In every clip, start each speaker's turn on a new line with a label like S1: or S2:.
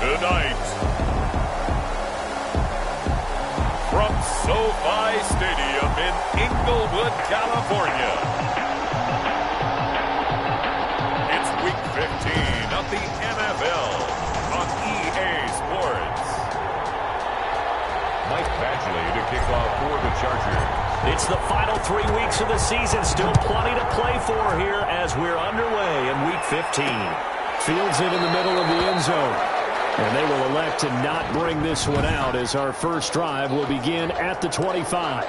S1: tonight. From SoFi Stadium in Inglewood, California, it's Week 15 of the NFL on EA Sports. Mike Badgley to kick off for the Chargers.
S2: It's the final 3 weeks of the season. Still plenty to play for here as we're underway in Week 15.
S3: Fields it in the middle of the end zone. And they will elect to not bring this one out as our first drive will begin at the 25.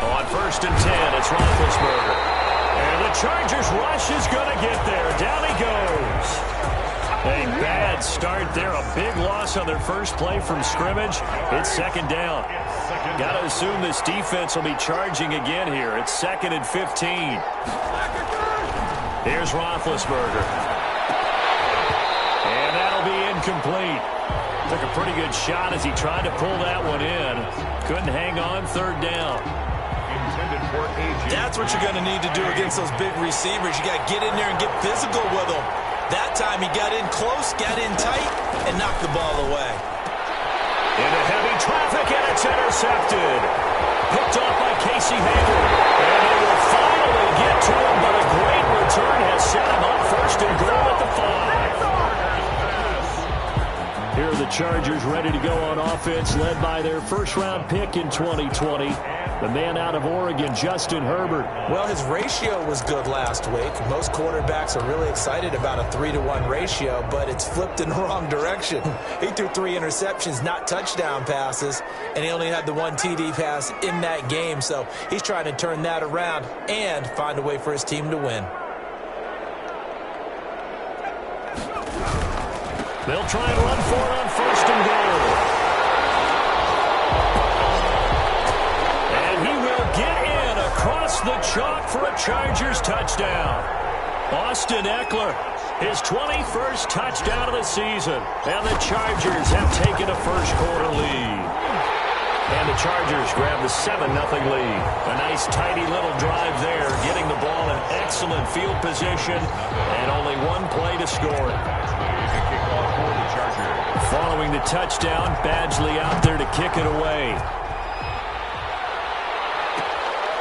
S2: On 1st and 10, it's Roethlisberger. And the Chargers rush is going to get there. Down he goes. A bad start there. A big loss on their first play from scrimmage. It's 2nd down. Got to assume this defense will be charging again here. It's 2nd and 15. Here's Roethlisberger. And that'll be incomplete. Took a pretty good shot as he tried to pull that one in. Couldn't hang on. 3rd down.
S4: That's what you're going to need to do against those big receivers. You got to get in there and get physical with them. That time he got in close, got in tight, and knocked the ball away.
S2: Into heavy traffic, and it's intercepted. Picked off by Casey Hayward. And they will finally get to him, but a great return has set him up 1st and goal at the 5.
S3: Here are the Chargers ready to go on offense, led by their first-round pick in 2020. The man out of Oregon, Justin Herbert.
S4: Well, his ratio was good last week. Most quarterbacks are really excited about a 3-to-1 ratio, but it's flipped in the wrong direction. He threw 3 interceptions, not touchdown passes, and he only had the 1 TD pass in that game. So he's trying to turn that around and find a way for his team to win.
S2: They'll try and run for it on 1st and goal. Across the chalk for a Chargers touchdown. Austin Eckler, his 21st touchdown of the season. And the Chargers have taken a first-quarter lead. And the Chargers grab the 7-0 lead. A nice, tidy little drive there, getting the ball in excellent field position, and only 1 play to score. Following the touchdown, Badgley out there to kick it away.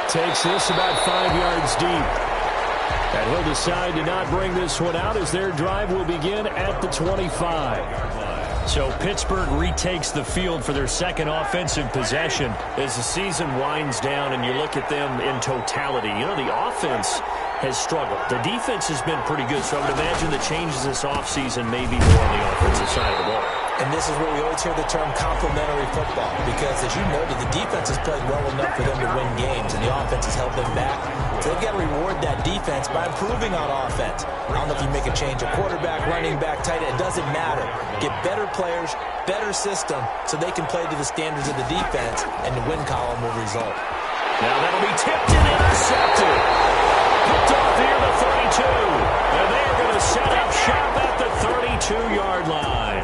S3: Takes this about 5 yards deep. And he'll decide to not bring this one out as their drive will begin at the 25.
S2: So Pittsburgh retakes the field for their 2nd offensive possession as the season winds down and you look at them in totality. You know, the offense has struggled. The defense has been pretty good, so I would imagine the changes this offseason may be more on the offensive side of the ball.
S4: And this is where we always hear the term complementary football, because as you noted, the defense has played well enough for them to win games, and the offense has held them back. So they've got to reward that defense by improving on offense. I don't know if you make a change, a quarterback, running back, tight end, it doesn't matter. Get better players, better system, so they can play to the standards of the defense, and the win column will result.
S2: Now that'll be tipped and intercepted. Picked off here the 32. And they are going to set up shop at the 32-yard line.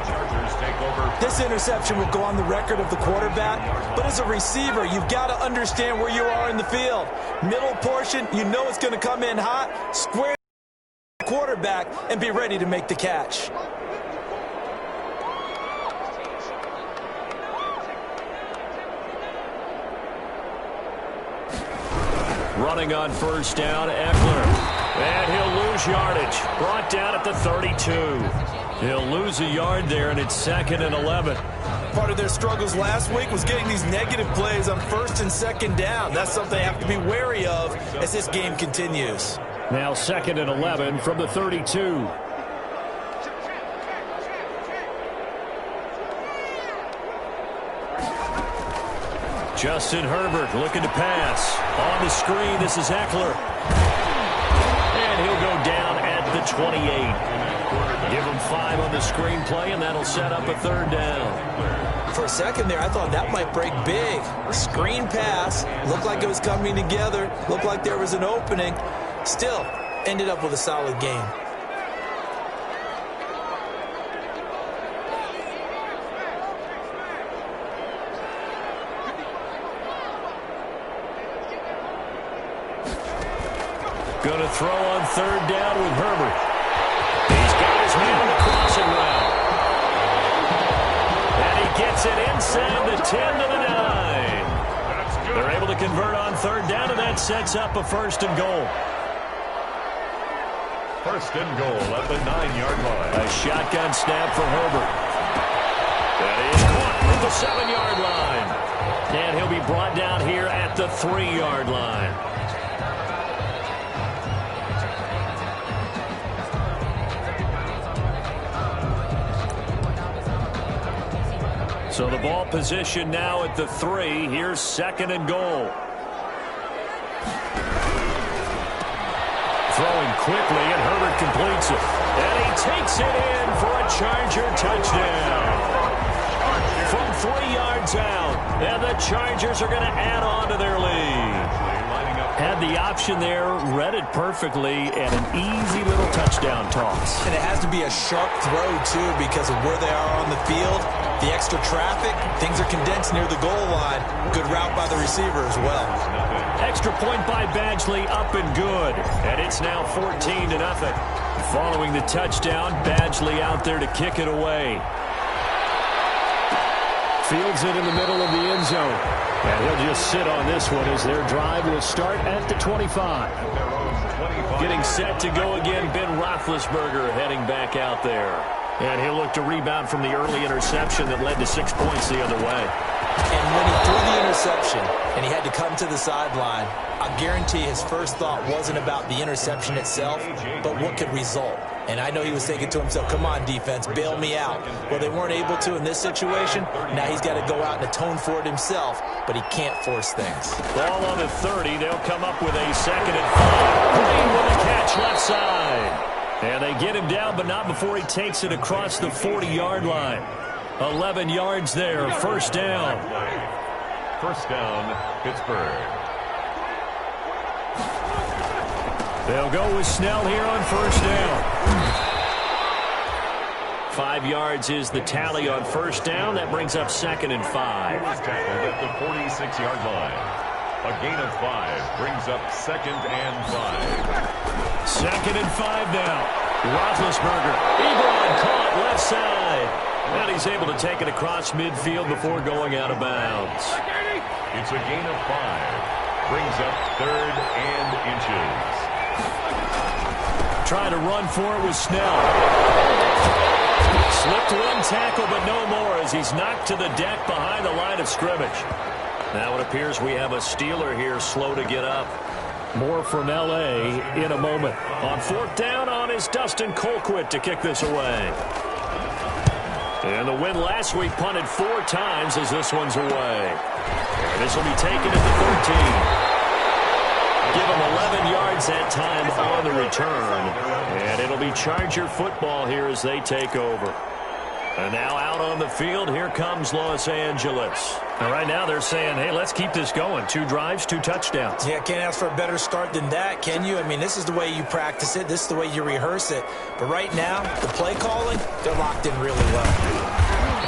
S4: This interception will go on the record of the quarterback, but as a receiver, you've got to understand where you are in the field. Middle portion, you know it's going to come in hot. Square the quarterback and be ready to make the catch.
S2: Running on 1st down, Eckler. And he'll lose yardage. Brought down at the 32. He'll lose a yard there, and it's 2nd and 11.
S4: Part of their struggles last week was getting these negative plays on 1st and 2nd down. That's something they have to be wary of as this game continues.
S3: Now 2nd and 11 from the 32.
S2: Justin Herbert looking to pass. On the screen, this is Eckler. And he'll go down at the 28. Give him 5 on the screen play, and that'll set up a 3rd down.
S4: For a second there, I thought that might break big. Screen pass. Looked like it was coming together. Looked like there was an opening. Still, ended up with a solid game.
S2: Going to throw on third down with Herbert. He's got his man on the crossing route. And he gets it inside the 10 to the 9. They're able to convert on third down, and that sets up a first and goal.
S1: First and goal at the 9-yard line.
S2: A shotgun snap for Herbert. That is caught from the 7-yard line. And he'll be brought down here at the 3-yard line. So the ball position now at the 3. Here's second and goal. Throwing quickly, and Herbert completes it. And he takes it in for a Charger touchdown. From 3 yards out. And the Chargers are going to add on to their lead. Had the option there, read it perfectly, and an easy little touchdown toss.
S4: And it has to be a sharp throw, too, because of where they are on the field. The extra traffic, things are condensed near the goal line. Good route by the receiver as well.
S2: Extra point by Badgley, up and good. And it's now 14-0. Following the touchdown, Badgley out there to kick it away. Fields it in the middle of the end zone. And he'll just sit on this one as their drive will start at the 25. Getting set to go again, Ben Roethlisberger heading back out there. And he'll look to rebound from the early interception that led to 6 points the other way.
S4: And when he threw the interception and he had to come to the sideline, I guarantee his first thought wasn't about the interception itself, but what could result. And I know he was thinking to himself, come on, defense, bail me out. Well, they weren't able to in this situation. Now he's got to go out and atone for it himself, but he can't force things.
S2: Ball on the 30. They'll come up with a second and 5. Green with a catch left side. And they get him down, but not before he takes it across the 40-yard line. 11 yards there, first down.
S1: First down, Pittsburgh.
S2: They'll go with Snell here on first down. 5 yards is the tally on first down. That brings up second and 5.
S1: Tackled at the 46-yard line. A gain of 5 brings up second and 5.
S2: Second and 5 now. Roethlisberger. Ebron caught left side. And he's able to take it across midfield before going out of bounds.
S1: It's a gain of 5. Brings up third and inches.
S2: Trying to run for it with Snell. Slipped one tackle, but no more as he's knocked to the deck behind the line of scrimmage. Now it appears we have a Steeler here slow to get up. More from L.A. in a moment. On fourth down on is Dustin Colquitt to kick this away. And the win last week punted 4 times as this one's away. And this will be taken at the 13. Give him 11 yards that time on the return. And it'll be Charger football here as they take over. And now out on the field, here comes Los Angeles. And right now they're saying, hey, let's keep this going. 2 drives, 2 touchdowns.
S4: Yeah, can't ask for a better start than that, can you? I mean, this is the way you practice it. This is the way you rehearse it. But right now, the play calling, they're locked in really well.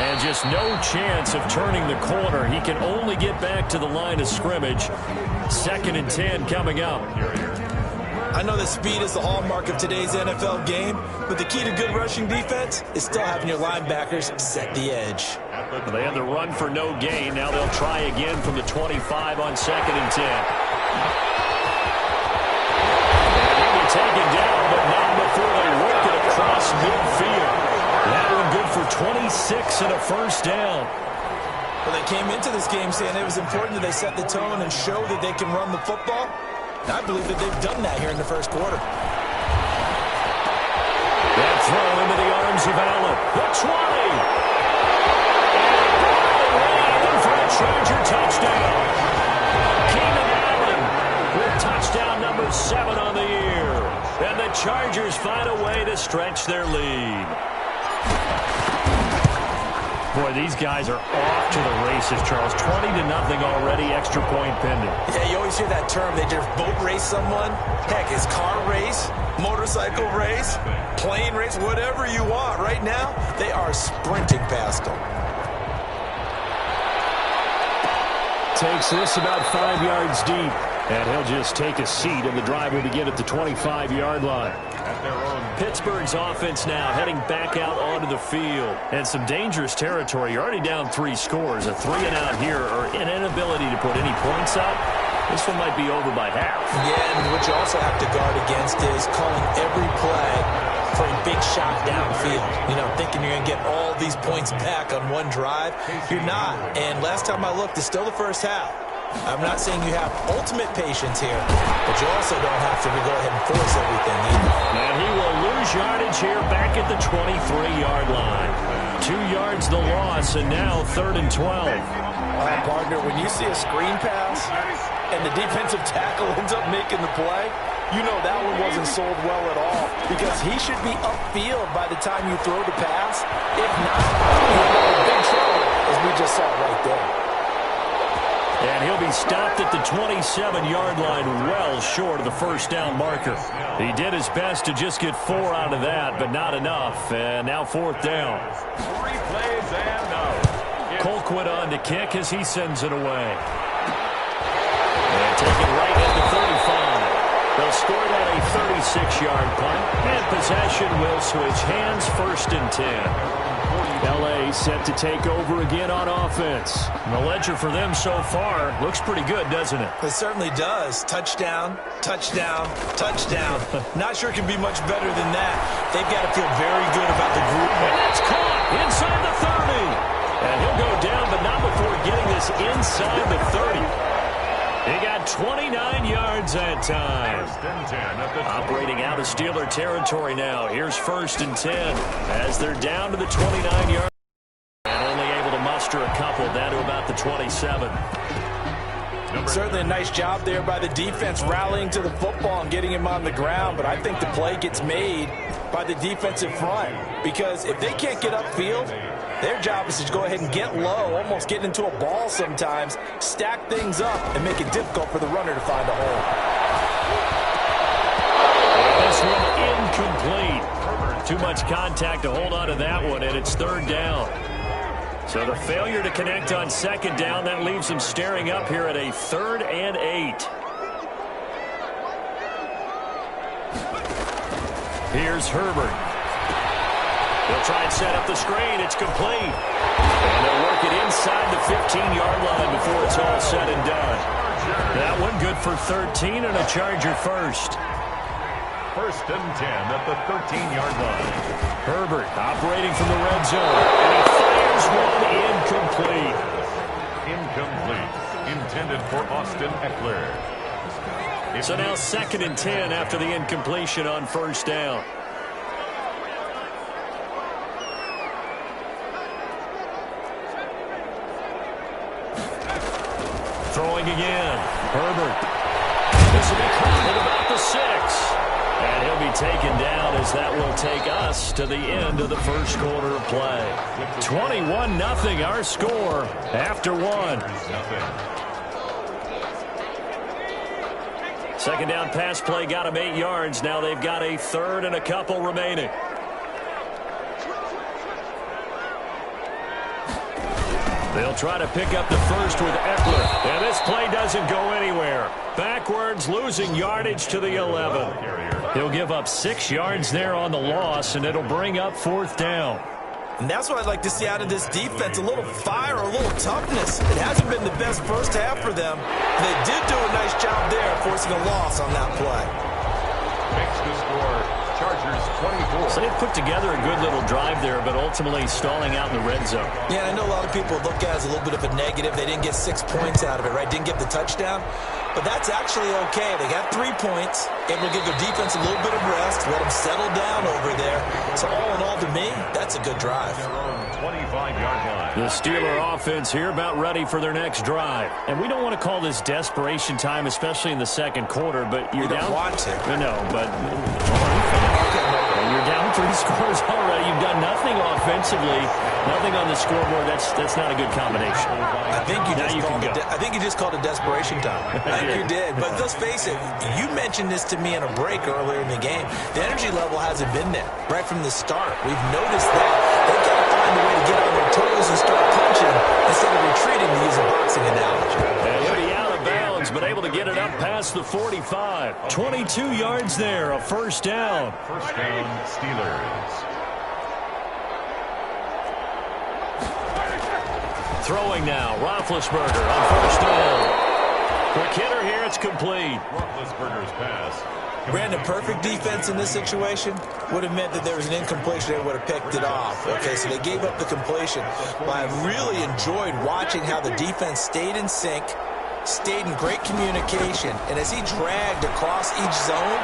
S2: And just no chance of turning the corner. He can only get back to the line of scrimmage. Second and 10 coming up.
S4: I know that speed is the hallmark of today's NFL game, but the key to good rushing defense is still having your linebackers set the edge.
S2: They had the run for no gain. Now they'll try again from the 25 on second and 10. And he'll be taken down, but not before they work it across midfield. That one good for 26 and a first down.
S4: Well, they came into this game saying it was important that they set the tone and show that they can run the football. And I believe that they've done that here in the first quarter.
S2: That throw into the arms of Allen. The 20. And in for a Charger touchdown. Keenan Allen with touchdown number 7 on the year. And the Chargers find a way to stretch their lead. Boy, these guys are off to the races, Charles. 20-0 already, extra point pending.
S4: Yeah, you always hear that term. They just boat race someone. Heck, it's car race, motorcycle race, plane race, whatever you want. Right now, they are sprinting past them.
S3: Takes this about 5 yards deep. And he'll just take a seat, and the drive will begin at the 25-yard line.
S2: Pittsburgh's offense now heading back out onto the field. And some dangerous territory. You're already down 3 scores. A 3-and-out here, or an inability to put any points up. This one might be over by half.
S4: Yeah, and what you also have to guard against is calling every play for a big shot downfield. You know, thinking you're going to get all these points back on one drive. You're not. And last time I looked, it's still the first half. I'm not saying you have ultimate patience here, but you also don't have to go ahead and force everything either.
S2: And he will lose yardage here back at the 23-yard line. 2 yards the loss, and now 3rd and 12.
S5: Partner, when you see a screen pass and the defensive tackle ends up making the play, you know that one wasn't sold well at all, because he should be upfield by the time you throw the pass. If not, you're in big trouble, as we just saw right there.
S2: And he'll be stopped at the 27-yard line, well short of the first down marker. He did his best to just get 4 out of that, but not enough. And now 4th down.
S1: 3 plays and out.
S2: Colquitt on to kick as he sends it away. And taken right at the 35. They'll score that a 36-yard punt. And possession will switch hands, 1st and 10.
S3: L.A. set to take over again on offense.
S2: And the ledger for them so far looks pretty good, doesn't it?
S4: It certainly does. Touchdown, touchdown, touchdown. Not sure it can be much better than that. They've got to feel very good about the group.
S2: And that's caught inside the 30. And he'll go down, but not before getting this inside the 30. He got 29 yards that time. Operating out of Steeler territory now. Here's 1st and 10 as they're down to the 29-yard. And only able to muster a couple down to about the 27.
S5: Certainly a nice job there by the defense rallying to the football and getting him on the ground, but I think the play gets made by the defensive front, because if they can't get upfield, their job is to go ahead and get low, almost get into a ball sometimes, stack things up, and make it difficult for the runner to find a hole.
S2: This one incomplete. Too much contact to hold on to that one, and it's 3rd down. So the failure to connect on 2nd down, that leaves them staring up here at a 3rd and 8. Here's Herbert. They'll try and set up the screen. It's complete. And they'll work it inside the 15-yard line before it's all said and done. That one good for 13 and a Charger first.
S1: 1st and 10 at the 13-yard line.
S2: Herbert operating from the red zone. And he fires one incomplete.
S1: Incomplete. Intended for Austin Eckler.
S2: So now 2nd and 10 after the incompletion on 1st down. Throwing again. Herbert. This will be caught at about the 6. And he'll be taken down as that will take us to the end of the first quarter of play. 21-0 our score after 1. 2nd down pass play got him 8 yards. Now they've got a 3rd and a couple remaining. They'll try to pick up the first with Eckler. And this play doesn't go anywhere. Backwards, losing yardage to the 11. He'll give up 6 yards there on the loss, and it'll bring up 4th down.
S4: And that's what I'd like to see out of this defense, a little fire, a little toughness. It hasn't been the best first half for them. They did do a nice job there, forcing a loss on that play.
S1: Makes the score Chargers 24.
S2: So they've put together a good little drive there, but ultimately stalling out in the red zone.
S4: Yeah, I know a lot of people look at it as a little bit of a negative. They didn't get 6 points out of it, right? Didn't get the touchdown. But that's actually okay. They got 3 points. Able to give their defense a little bit of rest, let them settle down over there. So all in all, to me, that's a good drive.
S1: 25-yard line.
S2: The Steeler offense here about ready for their next drive. And we don't want to call this desperation time, especially in the second quarter, but you're down.
S4: You don't want to.
S2: No, but you're down 3 scores already. You've done nothing offensively, nothing on the scoreboard. That's not a good combination.
S4: I think you just called it desperation time. I think you did. But let's face it, you mentioned this to me in a break earlier in the game. The energy level hasn't been there right from the start. We've noticed that. They've got to find a way to get on their toes and start punching. instead of retreating, to use a boxing analogy.
S2: And he'll be out of bounds, but able to get it up past the 45. 22 yards there, a first down.
S1: First down, Steelers.
S2: Throwing now, Roethlisberger on first down. Quick hitter here, it's complete.
S1: Roethlisberger's pass.
S4: Brandon, perfect defense in this situation would have meant that there was an incompletion. They would have picked it off. Okay, so they gave up the completion. But I really enjoyed watching how the defense stayed in sync, stayed in great communication, and as he dragged across each zone,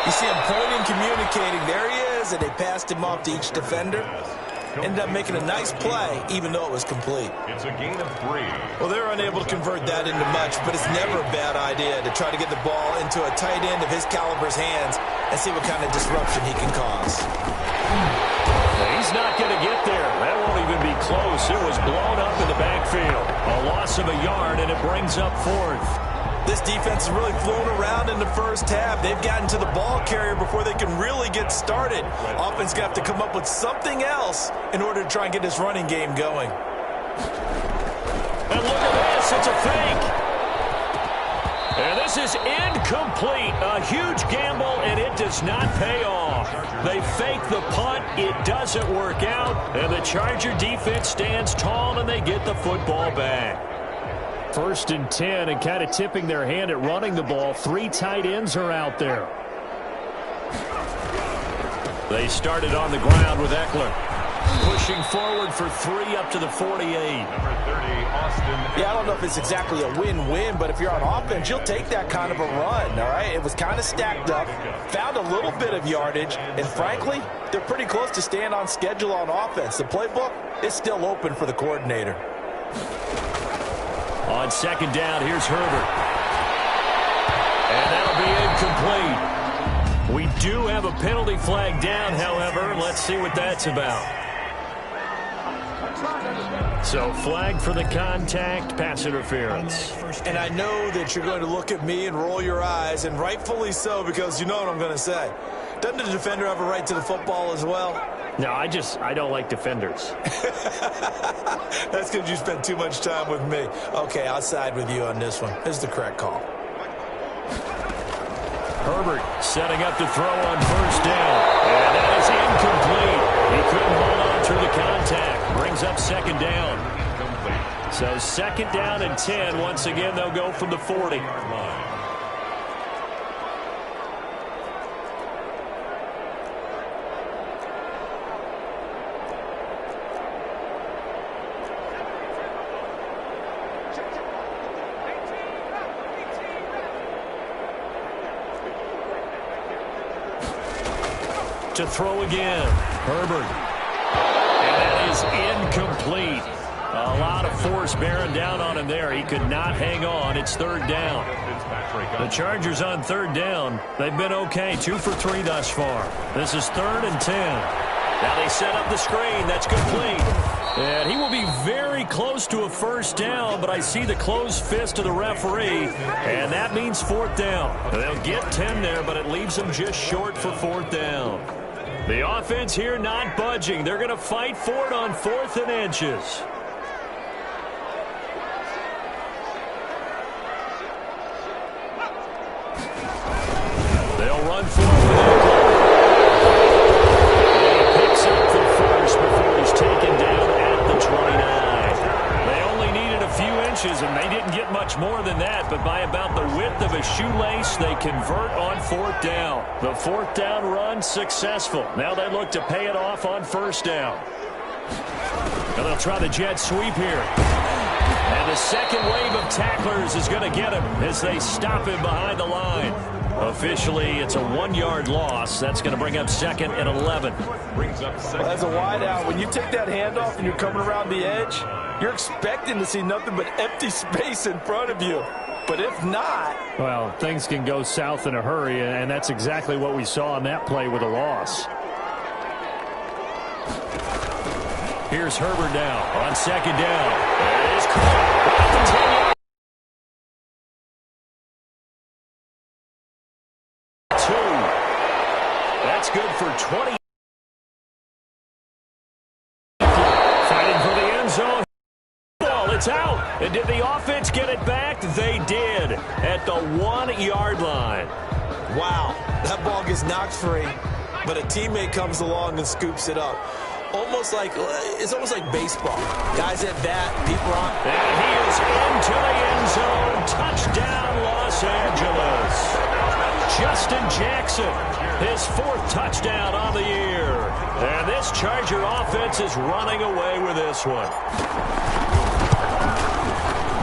S4: you see him pointing, communicating. There he is, and they passed him off to each defender. Ended up making a nice play, even though it was complete.
S1: It's a gain of 3.
S4: Well, they're unable to convert that into much, but it's never a bad idea to try to get the ball into a tight end of his caliber's hands and see what kind of disruption he can cause.
S2: He's not going to get there. That won't even be close. It was blown up in the backfield. A loss of a yard, and it brings up 4th.
S4: This defense has really flown around in the first half. They've gotten to the ball carrier before they can really get started. Offense going to have to come up with something else in order to try and get this running game going.
S2: And look at this. It's a fake. And this is incomplete. A huge gamble, and it does not pay off. They fake the punt. It doesn't work out. And the Charger defense stands tall, and they get the football back.
S3: 1st and 10, and kind of tipping their hand at running the ball. 3 tight ends are out there.
S2: They started on the ground with Eckler. Pushing forward for 3 up to the 48.
S1: Number 30, Austin.
S4: Yeah, I don't know if it's exactly a win-win, but if you're on offense, you'll take that kind of a run, all right? It was kind of stacked up, found a little bit of yardage, and frankly, they're pretty close to staying on schedule on offense. The playbook is still open for the coordinator.
S2: On 2nd down, here's Herbert. And that'll be incomplete. We do have a penalty flag down, however. Let's see what that's about. So, flag for the contact, pass interference.
S4: And I know that you're going to look at me and roll your eyes, and rightfully so, because you know what I'm going to say. Doesn't the defender have a right to the football as well?
S3: No, I don't like defenders.
S4: That's because you spent too much time with me. Okay, I'll side with you on this one. This is the correct call.
S2: Herbert setting up to throw on first down. And that is incomplete. He couldn't hold on through the contact. Brings up 2nd down. So 2nd down and 10. Once again, they'll go from the 40. To throw again. Herbert. And that is incomplete. A lot of force bearing down on him there. He could not hang on. It's 3rd down. The Chargers on 3rd down. They've been okay. 2 for 3 thus far. This is 3rd and 10. Now they set up the screen. That's complete. And he will be very close to a first down, but I see the closed fist of the referee, and that means 4th down. They'll get 10 there, but it leaves them just short for 4th down. The offense here not budging. They're going to fight for it on 4th and inches. They'll run for it with Eckler. He picks up the first before he's taken down at the 29. They only needed a few inches, and they didn't get much more than that, but by about the width of a shoelace, they convert on 4th down. The 4th down run successful. Now they look to pay it off on 1st down. And they'll try the jet sweep here. And the second wave of tacklers is going to get him as they stop him behind the line. Officially, it's a 1-yard loss. That's going to bring up 2nd and 11.
S1: Brings up 2nd.
S4: As a wide out, when you take that handoff and you're coming around the edge, you're expecting to see nothing but empty space in front of you. But if not...
S3: Well, things can go south in a hurry, and that's exactly what we saw on that play with a loss.
S2: Here's Herbert now on 2nd down. It is caught at the 10-yard. That's good for 20. Fighting for the end zone. Ball It's out. And did the offense get it back? They did at the 1-yard line.
S4: Wow, that ball gets knocked free, but a teammate comes along and scoops it up. It's almost like baseball. Guys at bat, people on.
S2: And he is into the end zone. Touchdown, Los Angeles. Justin Jackson, his 4th touchdown on the year. And this Charger offense is running away with this one.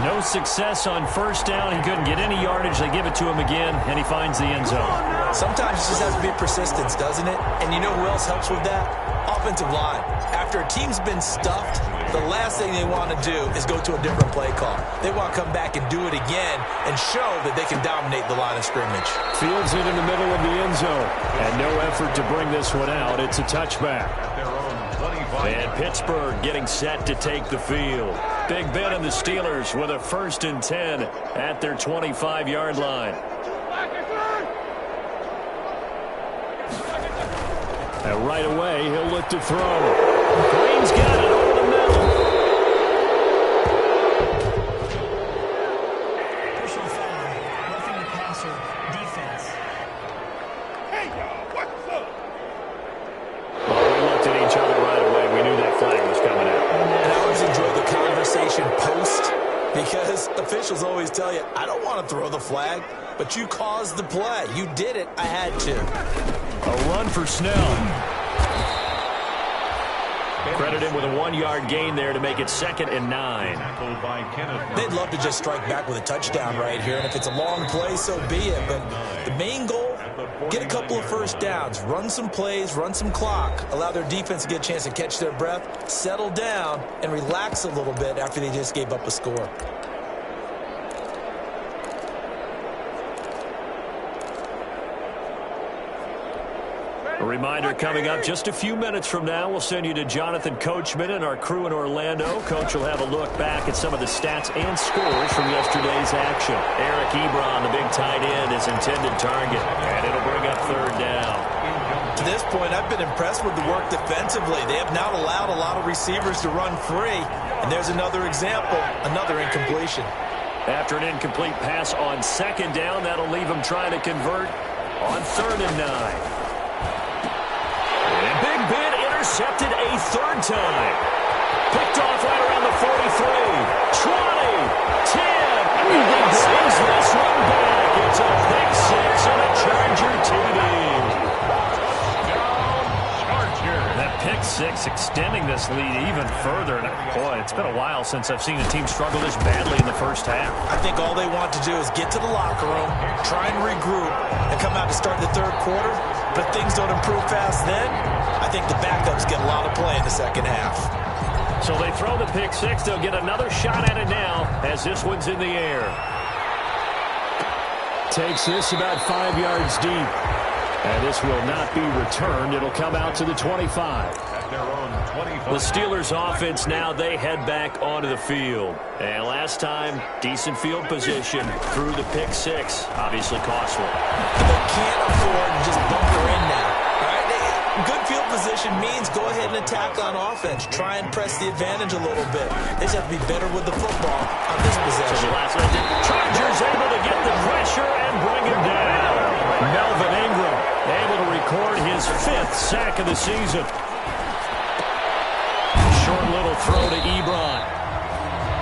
S2: No success on first down. He couldn't get any yardage. They give it to him again, and he finds the end zone.
S4: Sometimes it just has to be persistence, doesn't it? And you know who else helps with that? Offensive line. After a team's been stuffed, the last thing they want to do is go to a different play call. They want to come back and do it again and show that they can dominate the line of scrimmage.
S3: Fields it in the middle of the end zone. And no effort to bring this one out. It's a touchback.
S2: And Pittsburgh getting set to take the field. Big Ben and the Steelers with a 1st and 10 at their 25-yard line.
S3: And right away, he'll look to throw. Green's got it over the middle.
S6: Personal foul, roughing the passer, defense. Hey, what's up?
S2: Well, we looked at each other right away. We knew that flag was coming out.
S4: And I always enjoy the conversation post, because officials always tell you, I don't want to throw the flag, but you caused the play. You did it. I had to.
S2: A run for Snell. Credit him with a 1-yard gain there to make it 2nd and 9.
S4: They'd love to just strike back with a touchdown right here, and if it's a long play, so be it. But the main goal, get a couple of first downs, run some plays, run some clock, allow their defense to get a chance to catch their breath, settle down, and relax a little bit after they just gave up a score.
S2: A reminder coming up just a few minutes from now. We'll send you to Jonathan Coachman and our crew in Orlando. Coach will have a look back at some of the stats and scores from yesterday's action. Eric Ebron, the big tight end, is intended target, and it'll bring up 3rd down.
S4: To this point, I've been impressed with the work defensively. They have not allowed a lot of receivers to run free, and there's another example, another incompletion.
S2: After an incomplete pass on 2nd down, that'll leave them trying to convert on 3rd and 9. Big Ben intercepted a 3rd time. Picked off right around the 43, 20, 10. And he brings this one back. It's a pick 6 and a Charger TD. That pick 6 extending this lead even further. And boy, it's been a while since I've seen a team struggle this badly in the first half.
S4: I think all they want to do is get to the locker room, try and regroup, and come out to start the 3rd quarter. But if things don't improve fast then, I think the backups get a lot of play in the 2nd half.
S2: So they throw the pick 6. They'll get another shot at it now as this one's in the air.
S3: Takes this about 5 yards deep. And this will not be returned. It'll come out to the 25.
S2: The Steelers offense now, they head back onto the field. And last time, decent field position through the pick 6. Obviously costly.
S4: They can't afford to just bunker in now. All right? Good field position means go ahead and attack on offense. Try and press the advantage a little bit. They just have to be better with the football on this possession.
S2: Chargers able to get the pressure and bring him down. Melvin Ingram able to record his 5th sack of the season. Short little throw to Ebron.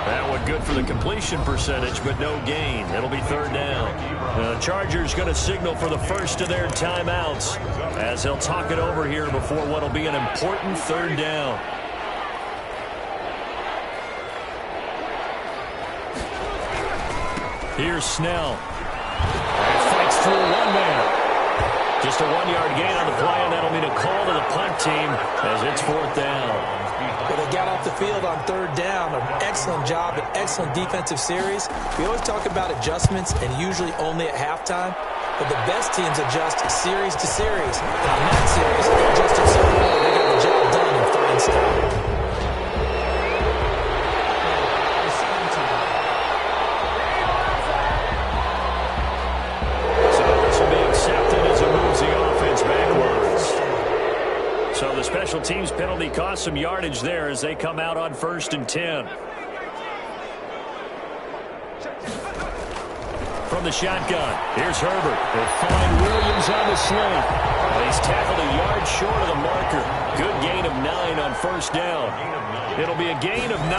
S2: That one good for the completion percentage, but no gain. It'll be 3rd down. The Chargers going to signal for the first of their timeouts as they'll talk it over here before what will be an important 3rd down. Here's Snell. And fights through one man. Just a 1-yard gain on the play, and that'll mean a call to the punt team as it's 4th down.
S4: Well, they got off the field on 3rd down. An excellent job, an excellent defensive series. We always talk about adjustments and usually only at halftime. But the best teams adjust series to series. And on that series, they adjusted so well, they got the job done in fine style.
S2: So the special teams penalty cost some yardage there as they come out on 1st and 10. the shotgun. Here's Herbert.
S3: They'll find Williams on the sling.
S2: Well, he's tackled a yard short of the marker. Good gain of 9 on first down. It'll be a gain of 9,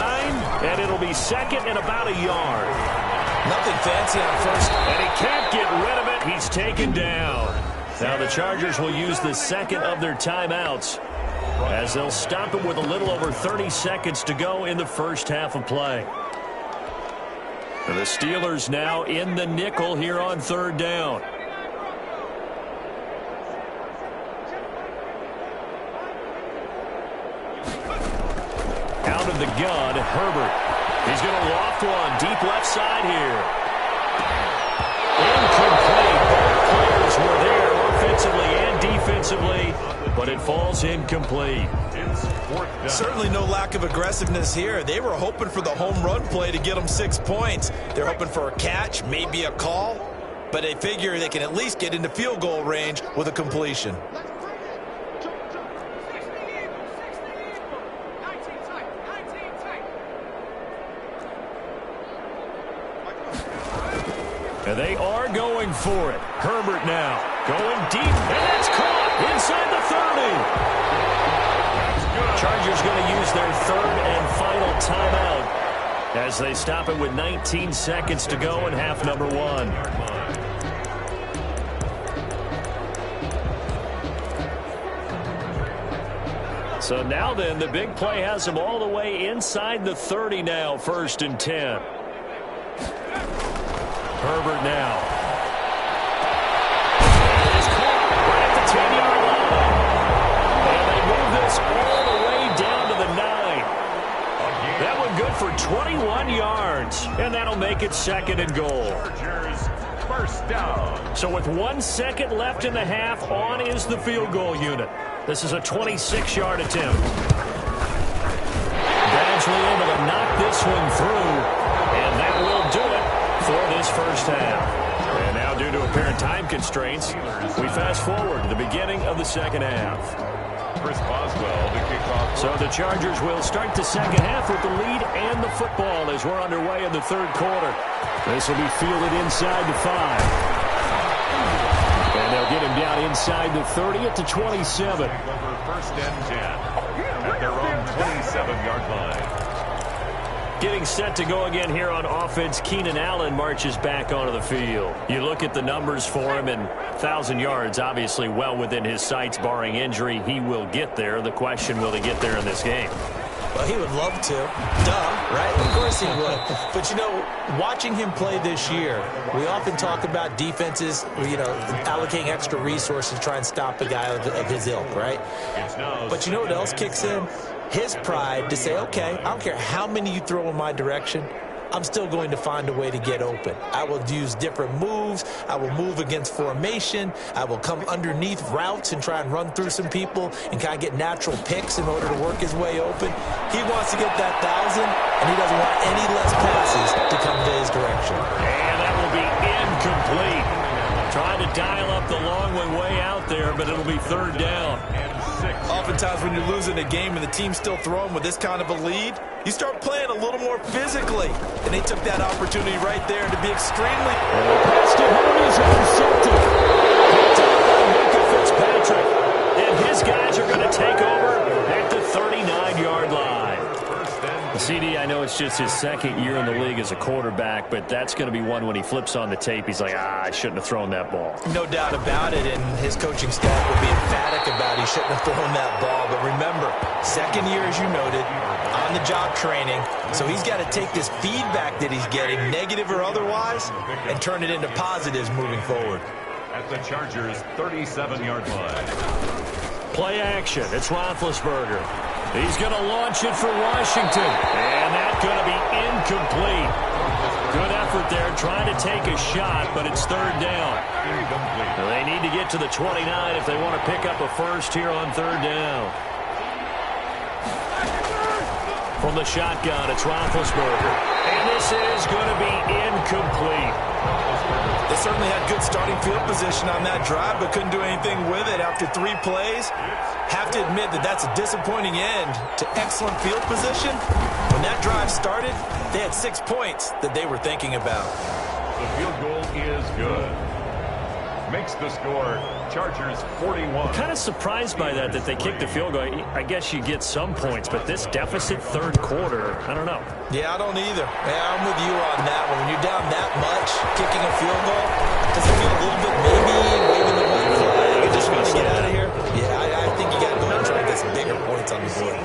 S2: and it'll be second and about a yard.
S5: Nothing fancy on first.
S2: And he can't get rid of it. He's taken down. Now the Chargers will use the second of their timeouts as they'll stop it with a little over 30 seconds to go in the first half of play. The Steelers now in the nickel here on third down. Out of the gun, Herbert. He's going to loft one deep left side here. Incomplete. Both players were there offensively and defensively, but it falls incomplete.
S5: Certainly no lack of aggressiveness here. They were hoping for the home run play to get them 6 points. They're hoping for a catch, maybe a call, but they figure they can at least get into field goal range with a completion.
S2: And they are going for it. Herbert now going deep, and that's caught inside the 30. Chargers going to use their third and final timeout as they stop it with 19 seconds to go in half number 1. So now then, the big play has them all the way inside the 30 now, 1st and 10. Herbert now. It's caught right at the 10-yard line. And they move this all the way down to the 9. That one good for 21 yards. And that'll make it 2nd and goal.
S1: First down.
S2: So with 1 second left in the half, on is the field goal unit. This is a 26-yard attempt. Badgley able to knock this one through. And that will do it for this first half. And now, due to apparent time constraints, we fast forward to the beginning of the second half.
S1: Chris Boswell, the kickoff.
S2: So the Chargers will start the second half with the lead and the football as we're underway in the third quarter. This will be fielded inside the 5. And they'll get him down inside the 30 at the 27.
S1: First and 10 at their own 27-yard line.
S2: Getting set to go again here on offense, Keenan Allen marches back onto the field. You look at the numbers for him, and 1,000 yards obviously well within his sights, barring injury. He will get there. The question, will he get there in this game?
S4: Well, he would love to. Duh, right? Of course he would. But, you know, watching him play this year, we often talk about defenses, you know, allocating extra resources to try and stop a guy of his ilk, right? But you know what else kicks in? His pride to say, okay, I don't care how many you throw in my direction, I'm still going to find a way to get open. I will use different moves. I will move against formation. I will come underneath routes and try and run through some people and kind of get natural picks in order to work his way open. He wants to get that 1,000, and he doesn't want any less passes to come to his direction.
S2: And that will be incomplete. Trying to dial up the long one way out there, but it'll be third down.
S5: Oftentimes when you're losing a game and the team's still throwing with this kind of a lead, you start playing a little more physically. And they took that opportunity right there to be extremely...
S2: Fitzpatrick. And his guys are going to take over at the 39-yard line. CD, I know it's just his second year in the league as a quarterback, but that's going to be one when he flips on the tape, he's like, I shouldn't have thrown that ball.
S5: No doubt about it, and his coaching staff will be emphatic about he shouldn't have thrown that ball. But remember, second year, as you noted, on-the-job training, so he's got to take this feedback that he's getting, negative or otherwise, and turn it into positives moving forward.
S1: At the Chargers' 37-yard line.
S2: Play action. It's Roethlisberger. He's going to launch it for Washington. And that's going to be incomplete. Good effort there trying to take a shot, but it's third down. They need to get to the 29 if they want to pick up a first here on third down. From the shotgun, it's Roethlisberger. And this is going to be incomplete.
S5: They certainly had good starting field position on that drive, but couldn't do anything with it after 3 plays. Have to admit that that's a disappointing end to excellent field position. When that drive started, they had 6 points that they were thinking about.
S1: The field goal is good. Makes the score Chargers 41.
S2: I'm kind of surprised by that they kicked the field goal. I guess you get some points, but this deficit third quarter, I don't know.
S5: Yeah, I don't either. Yeah, I'm with you on that one. When you're down that much, kicking a field goal, does it feel a little bit maybe waving the white flag? You just want to get out of here? Yeah, I think you got to go and try to get some bigger points on the board.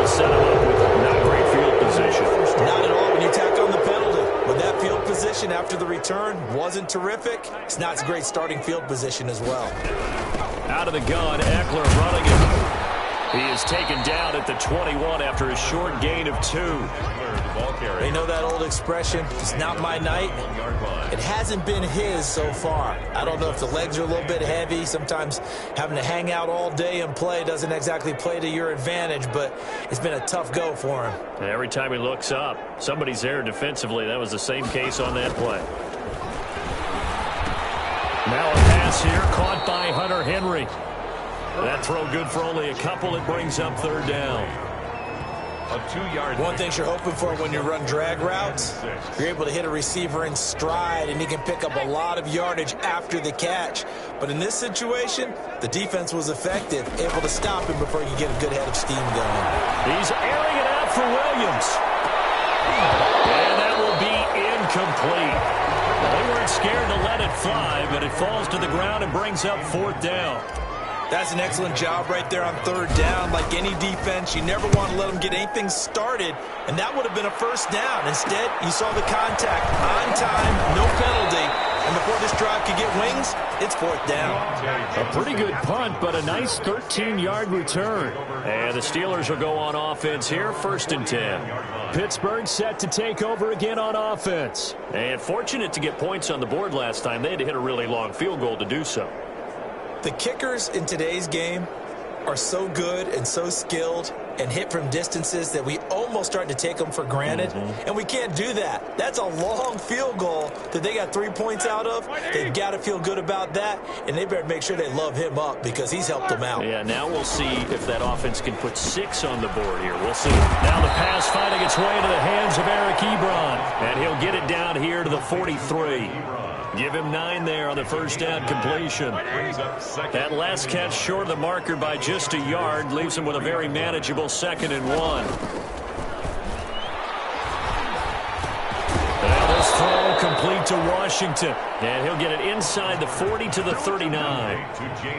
S2: Set him up with not great field position.
S5: Not at all when you tack on the penalty. But that field position after the return wasn't terrific. It's not a great starting field position as well.
S2: Out of the gun, Eckler running it. He is taken down at the 21 after a short gain of 2.
S5: They know that old expression, it's not my night. It hasn't been his so far. I don't know if the legs are a little bit heavy. Sometimes having to hang out all day and play doesn't exactly play to your advantage, but it's been a tough go for him.
S2: And every time he looks up, somebody's there defensively. That was the same case on that play. Now a pass here caught by Hunter Henry. That throw good for only a couple. It brings up third down.
S1: A 2-yard.
S5: One thing you're hoping for when you run drag routes, you're able to hit a receiver in stride, and he can pick up a lot of yardage after the catch. But in this situation, the defense was effective, able to stop him before he could get a good head of steam going.
S2: He's airing it out for Williams. And that will be incomplete. They weren't scared to let it fly, but it falls to the ground and brings up fourth down.
S5: That's an excellent job right there on third down. Like any defense, you never want to let them get anything started, and that would have been a first down. Instead, you saw the contact on time, no penalty, and before this drive could get wings, it's fourth down.
S2: A pretty good punt, but a nice 13-yard return. And the Steelers will go on offense here, 1st and 10. Pittsburgh set to take over again on offense. And fortunate to get points on the board last time. They had to hit a really long field goal to do so.
S5: The kickers in today's game are so good and so skilled and hit from distances that we almost start to take them for granted, and we can't do that. That's a long field goal that they got 3 points out of. They've got to feel good about that, and they better make sure they love him up because he's helped them out.
S2: Yeah, now we'll see if that offense can put 6 on the board here. We'll see. Now the pass finding its way into the hands of Eric Ebron, and he'll get it down here to the 43. Give him 9 there on the first down completion. That last catch short of the marker by just a yard leaves him with a very manageable 2nd and 1. Now this throw complete to Washington. And he'll get it inside the 40 to the 39.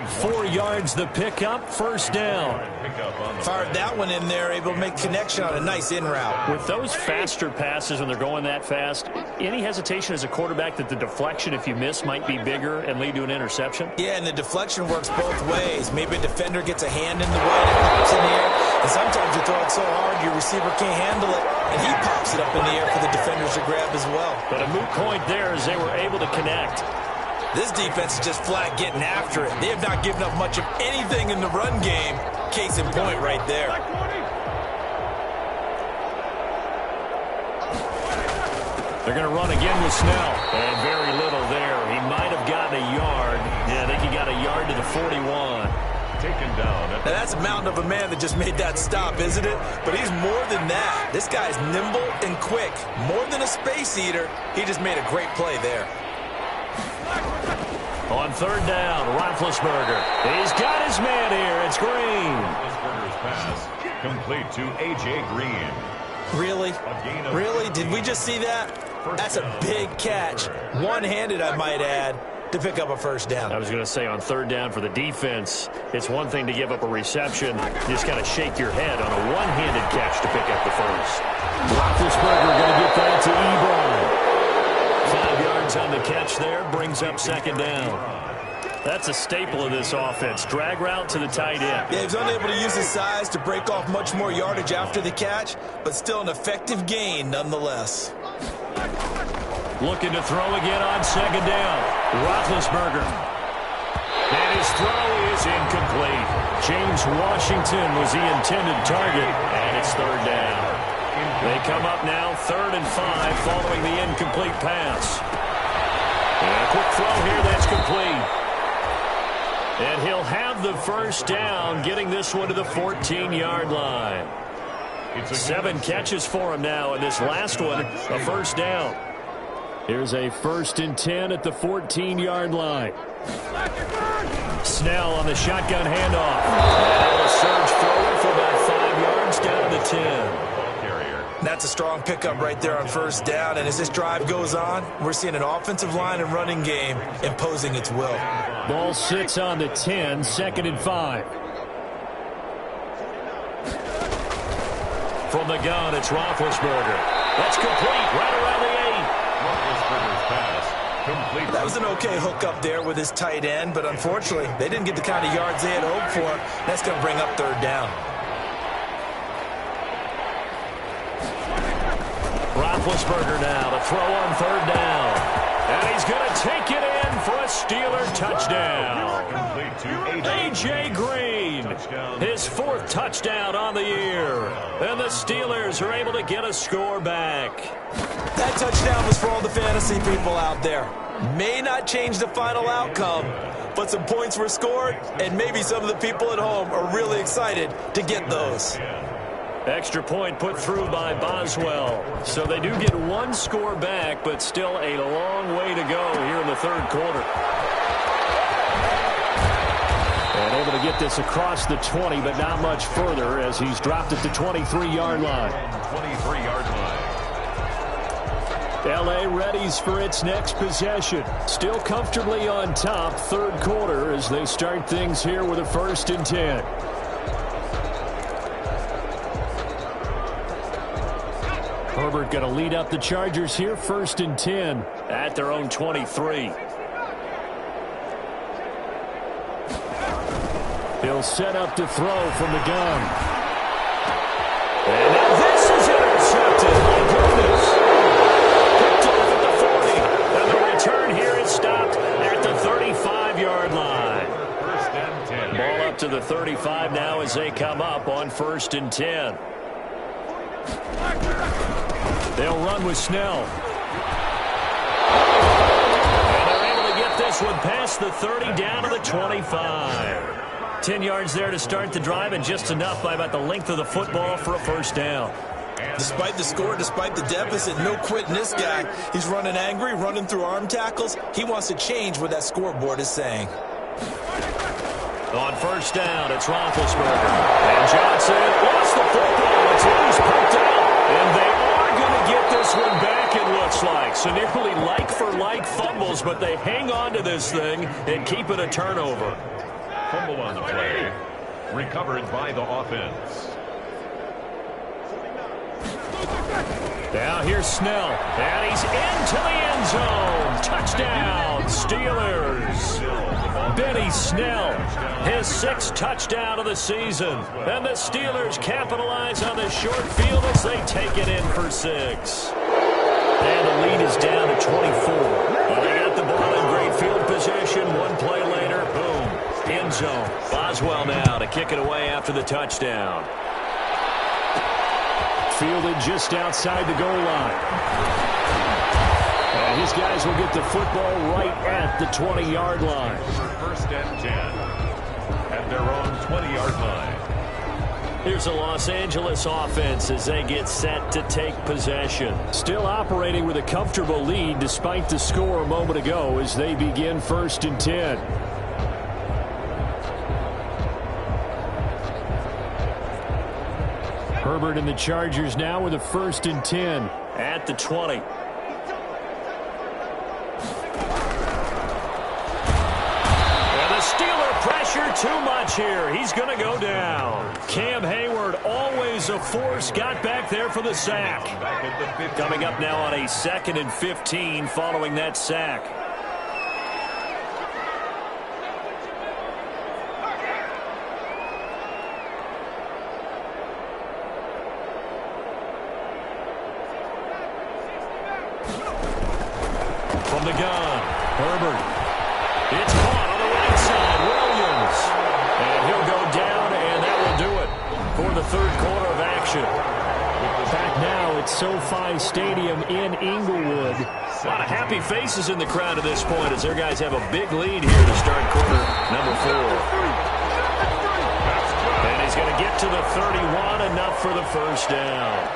S2: 4 yards the pickup, first down.
S5: Fired that one in there, able to make connection on a nice in route.
S2: With those faster passes when they're going that fast, any hesitation as a quarterback that the deflection, if you miss, might be bigger and lead to an interception?
S5: Yeah, and the deflection works both ways. Maybe a defender gets a hand in the way and it pops in the air. And sometimes you throw it so hard your receiver can't handle it, and he pops it up in the air for the defenders to grab as well.
S2: But a moot point there as they were able to connect.
S5: This defense is just flat getting after it. They have not given up much of anything in the run game. Case in point right there.
S2: They're going to run again with Snell. And very little there. He might have gotten a yard. Yeah, I think he got a yard to the 41.
S1: Taken down.
S5: Now that's a mountain of a man that just made that stop, isn't it? But he's more than that. This guy's nimble and quick. More than a space eater. He just made a great play there.
S2: On third down, Roethlisberger. He's got his man here. It's Green.
S1: Roethlisberger's pass complete to A.J. Green.
S5: Really? Really? Did we just see that? That's a big catch. One-handed, I might add, to pick up a first down.
S2: I was going to say on third down for the defense, it's one thing to give up a reception. You just kind of shake your head on a one-handed catch to pick up the first. Roethlisberger going to get that to Ebron. 5 yards on the catch there, brings up second down. That's a staple of this offense. Drag route to the tight end.
S5: Yeah, he's unable to use his size to break off much more yardage after the catch, but still an effective gain nonetheless.
S2: Looking to throw again on second down. Roethlisberger. And his throw is incomplete. James Washington was the intended target, and it's third down. They come up now 3rd and 5 following the incomplete pass. And a quick throw here that's complete. And he'll have the first down, getting this one to the 14-yard line. 7 catches for him now, and this last one, a first down.
S3: Here's a 1st and 10 at the 14-yard line.
S2: Snell on the shotgun handoff. And a surge forward for about 5 yards down to the 10.
S5: That's a strong pickup right there on first down, and as this drive goes on, we're seeing an offensive line and running game imposing its will.
S3: Ball sits on the 10, 2nd and 5.
S2: From the gun, it's Roethlisberger. That's complete right around the 8.
S1: Roethlisberger's pass complete.
S5: That was an okay hook up there with his tight end, but unfortunately, they didn't get the kind of yards they had hoped for. That's going to bring up 3rd down.
S2: Roethlisberger now to throw on 3rd down. And he's going to take it in for a Steeler touchdown. A.J. Green, his 4th touchdown on the year. And the Steelers are able to get a score back.
S5: That touchdown was for all the fantasy people out there. May not change the final outcome, but some points were scored, and maybe some of the people at home are really excited to get those.
S2: Extra point put through by Boswell. So they do get 1 score back, but still a long way to go here in the 3rd quarter.
S3: And able to get this across the 20, but not much further as he's dropped at the 23-yard line.
S1: 23-yard line.
S3: L.A. readies for its next possession. Still comfortably on top, 3rd quarter as they start things here with a 1st and 10. Herbert going to lead up the Chargers here, 1st and 10.
S2: At their own 23.
S3: He'll set up to throw from the gun.
S2: And now this is intercepted. My goodness. Picked off at the 40. And the return here is stopped at the 35-yard line.
S1: 1st and 10.
S2: Ball up to the 35 now as they come up on 1st and 10.
S3: They'll run with Snell.
S2: And they're able to get this one past the 30 down to the 25. 10 yards there to start the drive, and just enough by about the length of the football for a 1st down.
S5: Despite the score, despite the deficit, no quitting this guy. He's running angry, running through arm tackles. He wants to change what that scoreboard is saying.
S2: On 1st down, it's Roethlisberger. And Johnson lost the football. It's loose, picked out. And they are going to get this one back, it looks like. So nearly like-for-like fumbles, but they hang on to this thing and keep it a turnover.
S1: Fumble on the play. Recovered by the offense.
S2: Now here's Snell. And he's into the end zone. Touchdown, Steelers. Benny Snell, his 6th touchdown of the season. And the Steelers capitalize on the short field as they take it in for 6. And the lead is down to 24. They got the ball in great field position. 1 play later, boom, end zone. Boswell now to kick it away after the touchdown.
S3: Fielded just outside the goal line. And his guys will get the football right at the 20-yard line.
S1: 1st and 10. At their own 20-yard line.
S2: Here's the Los Angeles offense as they get set to take possession.
S3: Still operating with a comfortable lead despite the score a moment ago as they begin 1st and 10. Herbert and the Chargers now with a 1st and 10.
S2: At the 20. And the Steeler pressure too much here. He's going to go down. Cam Hayward, always a force, got back there for the sack. Coming up now on a 2nd and 15 following that sack. From the gun, Herbert. It's caught on the right side, Williams. And he'll go down, and that will do it for the 3rd quarter of action.
S3: Back now at SoFi Stadium in Inglewood.
S2: A lot of happy faces in the crowd at this point as their guys have a big lead here to start quarter number 4. And he's going to get back to the 31, enough for the first down.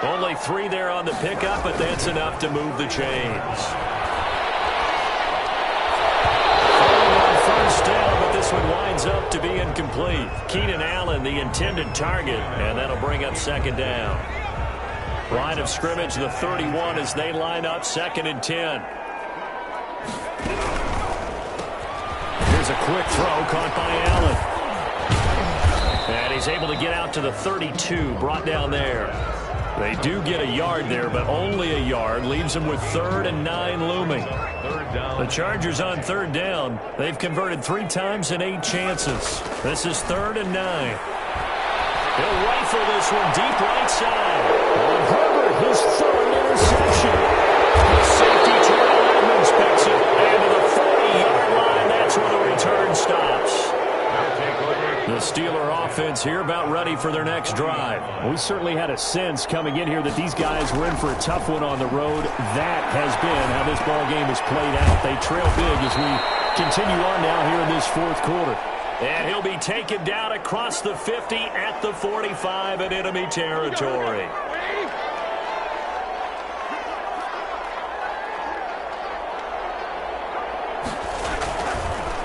S2: Only 3 there on the pickup, but that's enough to move the chains. On first down, but this one winds up to be incomplete. Keenan Allen, the intended target, and that'll bring up second down. Line of scrimmage, the 31, as they line up, 2nd and 10. Here's a quick throw caught by Allen. And he's able to get out to the 32, brought down there. They do get a yard there, but only a yard. Leaves them with 3rd and 9 looming. The Chargers on 3rd down. They've converted 3 times in 8 chances. This is 3rd and 9. He'll rifle this one deep right side. Herbert, his 3rd interception. The safety Terrell Edmonds picks it. And to the 40-yard line, that's where the return stops. The Steeler offense here about ready for their next drive.
S3: We certainly had a sense coming in here that these guys were in for a tough one on the road. That has been how this ball game has played out. They trail big as we continue on now here in this 4th quarter.
S2: And he'll be taken down across the 50 at the 45 in enemy territory.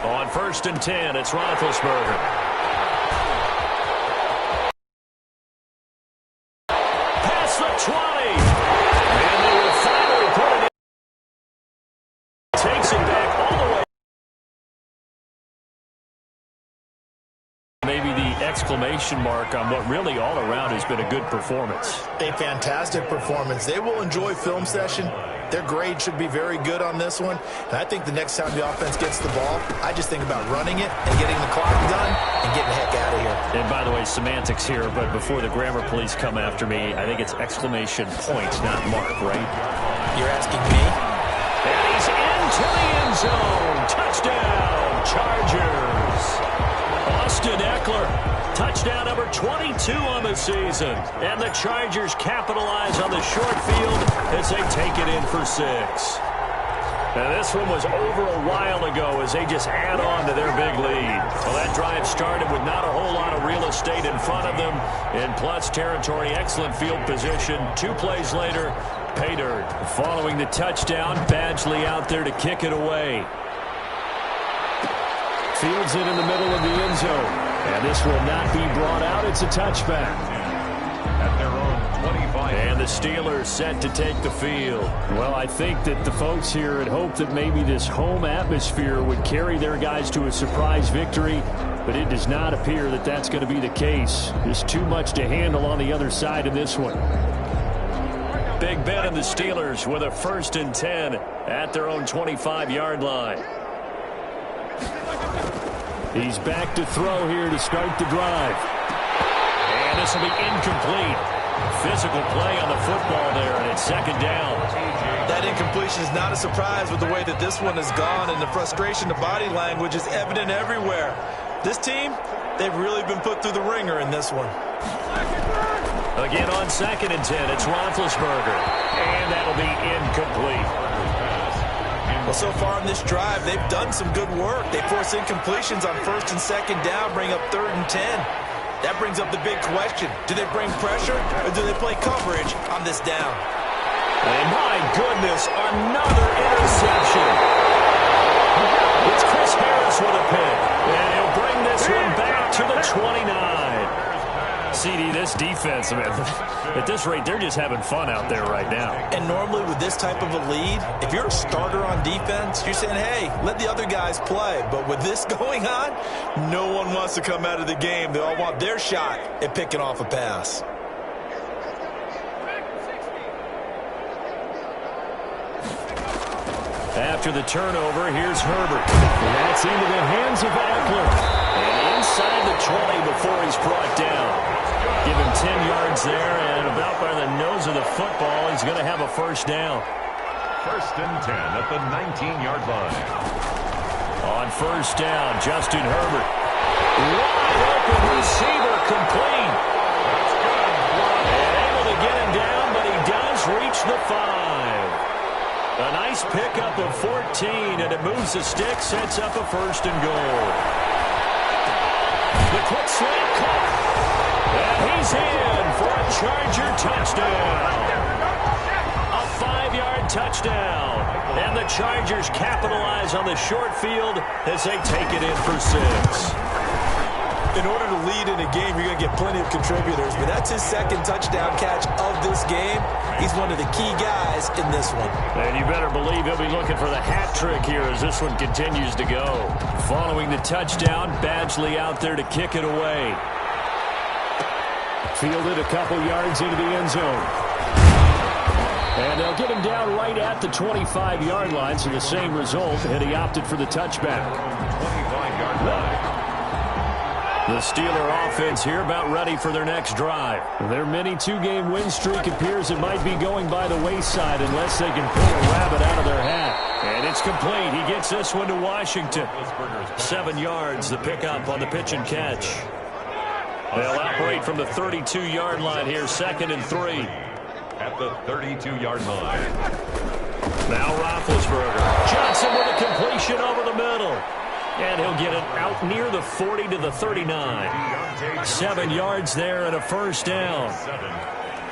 S2: On 1st and 10, it's Roethlisberger. Past the 20. And they will finally put it in. Takes it back all the way. Maybe the exclamation mark on what really all around has been a good performance.
S5: A fantastic performance. They will enjoy film session. Their grade should be very good on this one. And I think the next time the offense gets the ball, I just think about running it and getting the clock done and getting the heck out of here.
S2: And by the way, semantics here, but before the grammar police come after me, I think it's exclamation point, not mark, right?
S5: You're asking me?
S2: And he's into the end zone. Touchdown, Chargers. Austin Eckler, touchdown number 22 on the season. And the Chargers capitalize on the short field as they take it in for 6. Now this one was over a while ago as they just add on to their big lead. Well, that drive started with not a whole lot of real estate in front of them. In plus territory, excellent field position. 2 plays later, pay dirt. Following the touchdown, Badgley out there to kick it away.
S3: Fields it in the middle of the end zone. And this will not be brought out. It's a touchback.
S1: At their own 25.
S2: And the Steelers set to take the field.
S3: Well, I think that the folks here had hoped that maybe this home atmosphere would carry their guys to a surprise victory, but it does not appear that that's going to be the case. There's too much to handle on the other side of this one.
S2: Big Ben and the Steelers with a 1st and 10 at their own 25-yard line.
S3: He's back to throw here to start the drive.
S2: And this will be incomplete. Physical play on the football there, and it's 2nd down.
S5: That incompletion is not a surprise with the way that this one has gone, and the frustration, the body language is evident everywhere. This team, they've really been put through the ringer in this one.
S2: Again on 2nd and 10, it's Roethlisberger. And that'll be incomplete.
S5: Well, so far in this drive, they've done some good work. They force incompletions on 1st and 2nd down, bring up 3rd and 10. That brings up the big question. Do they bring pressure or do they play coverage on this down?
S2: And my goodness, another interception. It's Chris Harris with a pick. And he'll bring this one back to the 29. CD, this defense, I mean, at this rate, they're just having fun out there right now.
S5: And normally with this type of a lead, if you're a starter on defense, you're saying, hey, let the other guys play. But with this going on, no one wants to come out of the game. They all want their shot at picking off a pass.
S2: After the turnover, here's Herbert. And that's into the hands of Eckler. And inside the 20 before he's brought down. Give him 10 yards there, and about by the nose of the football, he's going to have a 1st down.
S1: 1st and 10 at the 19-yard line.
S2: On 1st down, Justin Herbert. Wide open receiver, complete. And able to get him down, but he does reach the 5. A nice pickup of 14, and it moves the stick, sets up a 1st and goal. The quick slant caught. And he's in for a Charger touchdown. A 5-yard touchdown. And the Chargers capitalize on the short field as they take it in for 6.
S5: In order to lead in a game, you're going to get plenty of contributors, but that's his second touchdown catch of this game. He's one of the key guys in this one.
S2: And you better believe he'll be looking for the hat trick here as this one continues to go. Following the touchdown, Badgley out there to kick it away.
S3: Fielded a couple yards into the end zone. And they'll get him down right at the 25-yard line, so the same result, and he opted for the touchback.
S1: 25-yard line.
S2: The Steeler offense here about ready for their next drive.
S3: Their mini 2-game win streak appears it might be going by the wayside unless they can pull a rabbit out of their hat.
S2: And it's complete. He gets this one to Washington. 7 yards, the pickup on the pitch and catch. They'll operate from the 32-yard line here, 2nd and 3.
S1: At the 32-yard line.
S2: Now Roethlisberger. Johnson with a completion over the middle. And he'll get it out near the 40 to the 39. 7 yards there and a first down.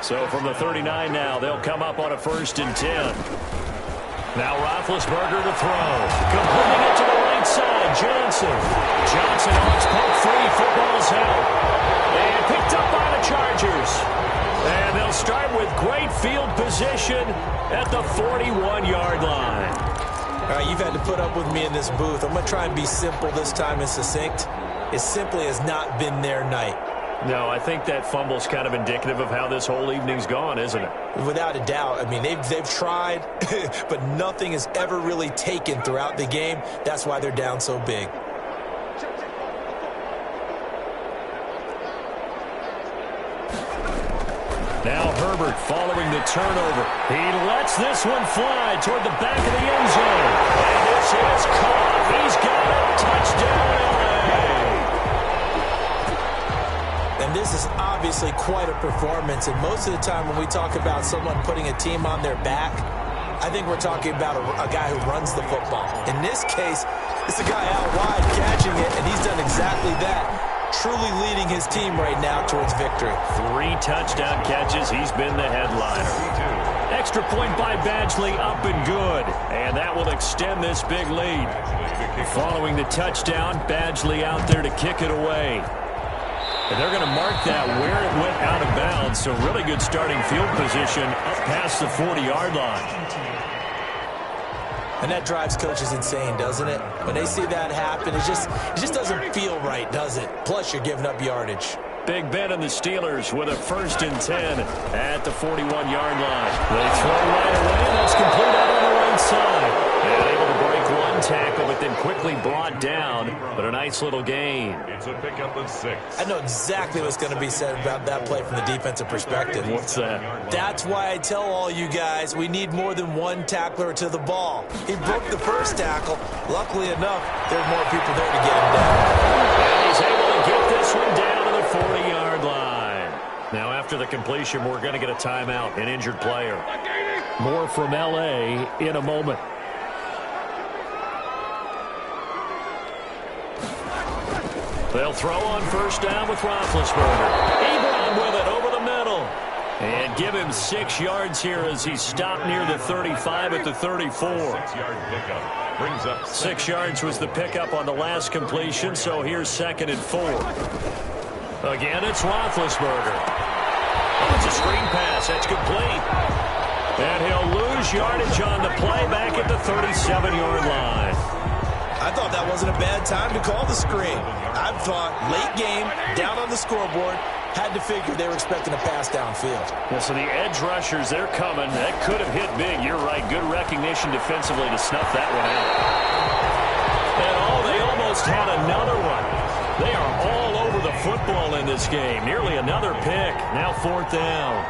S2: So from the 39 now, they'll come up on a 1st and 10. Now Roethlisberger to throw. Completing it to the right side. Johnson. Johnson arms poke free. Football's out. And picked up by the Chargers. And they'll start with great field position at the 41-yard line.
S5: All right, you've had to put up with me in this booth. I'm going to try and be simple this time and succinct. It simply has not been their night.
S2: No, I think that fumble's kind of indicative of how this whole evening's gone, isn't it?
S5: Without a doubt. I mean, they've tried, but nothing has ever really taken throughout the game. That's why they're down so big.
S2: Now Herbert following the turnover. He lets this one fly toward the back of the end zone. And this is caught. He's got a touchdown, LA.
S5: And this is obviously quite a performance. And most of the time when we talk about someone putting a team on their back, I think we're talking about a guy who runs the football. In this case, it's a guy out wide catching it, and he's done exactly that. Truly leading his team right now towards victory.
S2: 3 touchdown catches. He's been the headliner. Extra point by Badgley, up and good. And that will extend this big lead. Following the touchdown, Badgley out there to kick it away. And they're going to mark that where it went out of bounds. So really good starting field position up past the 40-yard line.
S5: And that drives coaches insane, doesn't it? When they see that happen, it just doesn't feel right, does it? Plus, you're giving up yardage.
S2: Big Ben and the Steelers with a 1st and 10 at the 41-yard line. They throw right away. That's complete out on the right side. And able to break one tackle, but then quickly brought down. But a nice little gain.
S1: It's a pickup of 6.
S5: I know exactly what's going to be said about that play from the defensive perspective.
S2: What's that?
S5: That's why I tell all you guys we need more than one tackler to the ball. He broke the first tackle. Luckily enough, there's more people there to get him down.
S2: And he's able to get this one down to the 40-yard line. Now, after the completion, we're going to get a timeout, an injured player.
S3: More from L.A. in a moment.
S2: They'll throw on 1st down with Roethlisberger. Ebron with it over the middle. And give him 6 yards here as he's stopped near the 35 at the 34.
S1: 6-yard pickup. Brings up
S2: 6 yards was the pickup on the last completion, so here's 2nd and 4. Again, it's Roethlisberger. Oh, it's a screen pass. That's complete. And he'll lose yardage on the play back at the 37-yard line.
S5: I thought that wasn't a bad time to call the screen. I thought late game, down on the scoreboard, had to figure they were expecting a pass downfield.
S2: Yeah, so the edge rushers, they're coming. That could have hit big. You're right. Good recognition defensively to snuff that one out. And they almost had another one. They are all over the football in this game. Nearly another pick. Now 4th down.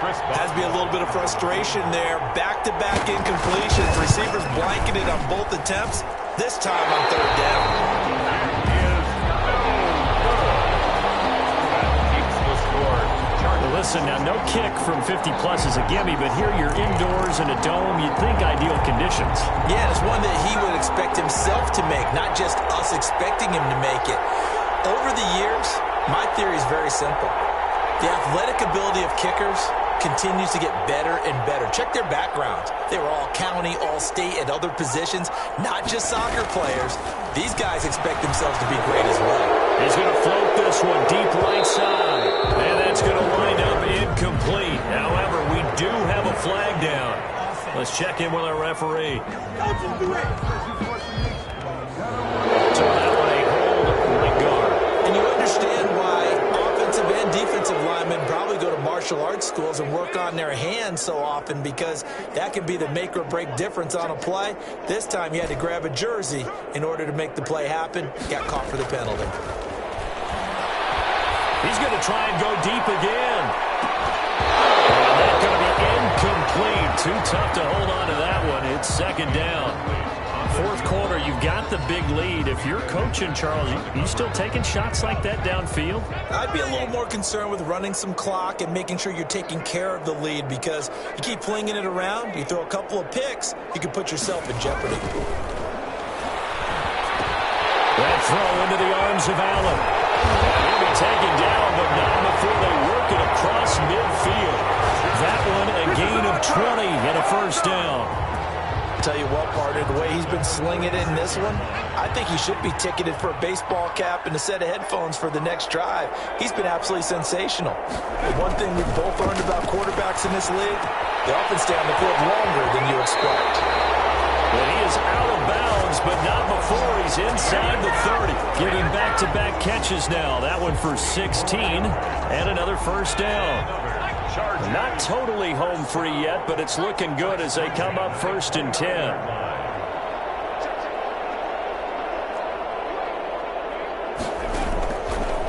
S5: Has to be a little bit of frustration there. Back-to-back incompletions. Receivers blanketed on both attempts. This time on 3rd down.
S3: Listen, now no kick from 50-plus is a gimme, but here you're indoors in a dome. You'd think ideal conditions.
S5: Yeah, it's one that he would expect himself to make, not just us expecting him to make it. Over the years,
S4: My theory is very simple. The athletic ability of kickers continues to get better and better. Check their backgrounds. They were all county, all state, at other positions, not just soccer players. These guys expect themselves to be great as well.
S2: He's going to float this one deep right side. And that's going to wind up incomplete. However, we do have a flag down. Let's check in with our referee. So that one a hold right guard.
S4: And you understand why offensive and defensive linemen probably go to martial arts schools and work on their hands so often, because that can be the make or break difference on a play. This time he had to grab a jersey in order to make the play happen. Got caught for the penalty.
S2: He's going to try and go deep again. And that's going to be incomplete. Too tough to hold on to that one. It's second down. Fourth quarter, you've got the big lead. If you're coaching, Charles, you still taking shots like that downfield?
S4: I'd be a little more concerned with running some clock and making sure you're taking care of the lead, because you keep flinging it around, you throw a couple of picks, you can put yourself in jeopardy.
S2: That throw into the arms of Allen. He'll be taken down, but not before they work it across midfield. That one a gain of 20 and a first down.
S4: Tell you what, partner, the way he's been slinging it in this one, I think he should be ticketed for a baseball cap and a set of headphones for the next drive. He's been absolutely sensational. The one thing we've both learned about quarterbacks in this league, they often stay on the field longer than you expect.
S2: Well, he is out of bounds, but not before he's inside the 30. Getting back-to-back catches now. That one for 16 and another first down. Not totally home free yet, but it's looking good as they come up 1st and 10.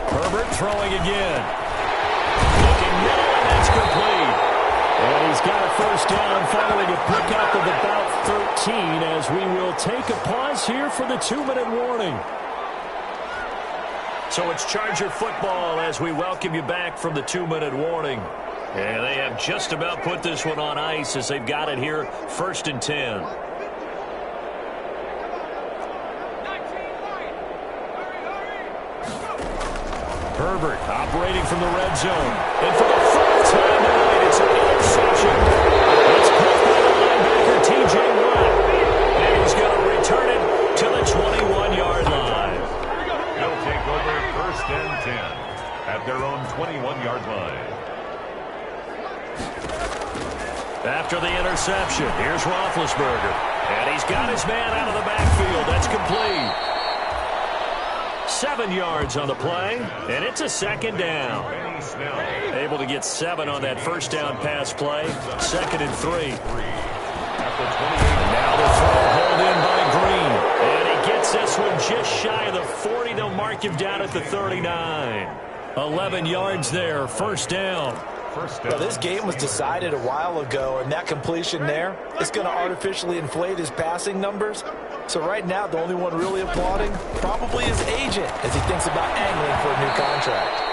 S2: Herbert throwing again. Looking now, and that's complete. And he's got a first down following a pickup of about 13, as we will take a pause here for the 2-minute warning. So it's Charger football as we welcome you back from the 2-minute warning. And they have just about put this one on ice as they've got it here, 1st and 10. Herbert operating from the red zone. And for the fourth time tonight, it's an interception. It's caught by the linebacker, T.J. Watt. And he's going to return it to the 21-yard line.
S1: They'll take over 1st and 10 at their own 21-yard line.
S2: After the interception, here's Roethlisberger. And he's got his man out of the backfield. That's complete. 7 yards on the play, and it's a second down. Able to get 7 on that first down pass play. 2nd and 3. Now the throw hauled in by Green. And he gets this one just shy of the 40. They'll mark him down at the 39. 11 yards there, first down.
S4: Well, this game was decided a while ago, and that completion there is going to artificially inflate his passing numbers. So right now, the only one really applauding probably his agent as he thinks about angling for a new contract.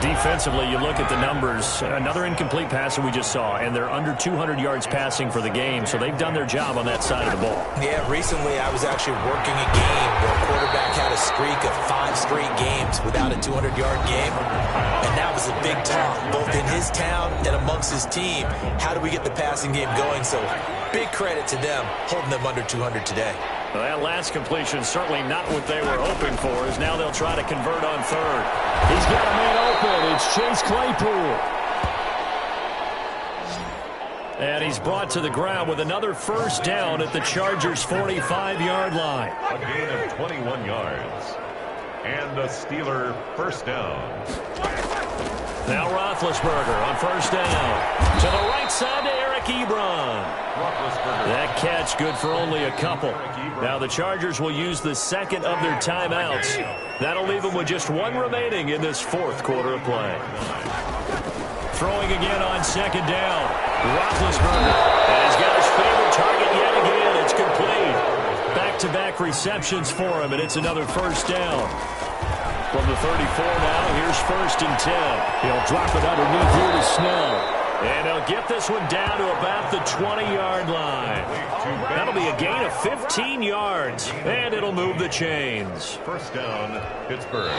S2: Defensively, you look at the numbers. Another incomplete pass that we just saw, and they're under 200 yards passing for the game, so they've done their job on that side of the ball.
S4: Yeah, recently I was actually working a game where a quarterback had a streak of 5 straight games without a 200-yard game, and that was a big talk, both in his town and amongst his team. How do we get the passing game going? So big credit to them holding them under 200 today.
S2: Well, that last completion certainly not what they were hoping for, as now they'll try to convert on 3rd.
S3: He's got a man open. It's Chase Claypool.
S2: And he's brought to the ground with another first down at the Chargers' 45-yard line.
S1: A gain of 21 yards. And a Steeler first down.
S2: Now Roethlisberger on first down. To the right side to Eric Ebron. That catch good for only a couple. Now the Chargers will use the second of their timeouts. That'll leave them with just 1 remaining in this 4th quarter of play. Throwing again on 2nd down. Roethlisberger. And he's got his favorite target yet again. It's complete. Back-to-back receptions for him, and it's another first down. From the 34 now, here's 1st and 10. He'll drop it underneath here to Snell. And he'll get this one down to about the 20-yard line. That'll be a gain of 15 yards, and it'll move the chains.
S1: First down, Pittsburgh.